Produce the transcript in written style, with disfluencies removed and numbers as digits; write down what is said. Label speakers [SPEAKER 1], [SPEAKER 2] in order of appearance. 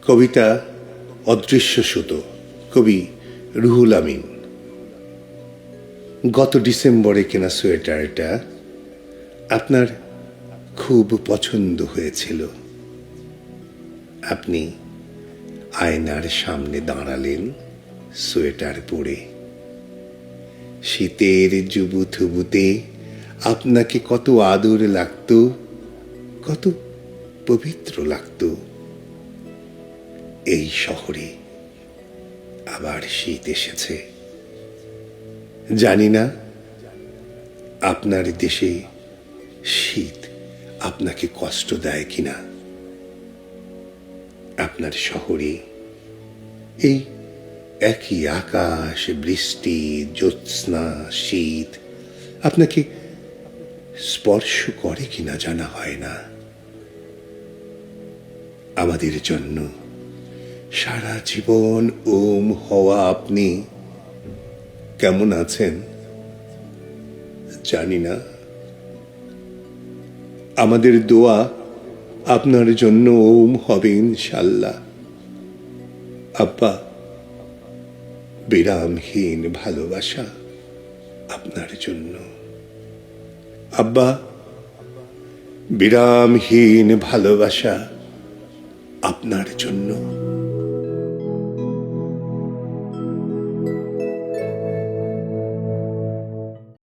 [SPEAKER 1] কবিতা অদৃশ্য সুতো, কবি রুহুল আমিন। গত ডিসেম্বরে কেনা সোয়েটারটা আপনার খুব পছন্দ হয়েছিল। আপনি আয়নার সামনে দাঁড়ালেন সোয়েটার পরে। শীতের জুবুথুবুতে আপনাকে কত আদর লাগতো, কত পবিত্র লাগতো। এই শহরে আবার শীত এসেছে। জানি না আপনার দেশে শীত আপনাকে কষ্ট দেয় কিনা। আপনার শহরে এই একই আকাশ, বৃষ্টি, জ্যোৎস্না, শীত আপনাকে স্পর্শ করে কিনা জানা হয় না। আমাদের জন্য সারা জীবন ওম হওয়া আপনি কেমন আছেন জানি না। আমাদের দোয়া আপনার জন্য ওম হবে ইনশাল্লাহ। আব্বা, বিরামহীন ভালোবাসা আপনার জন্য। আব্বা, বিরামহীন ভালোবাসা আপনার জন্য।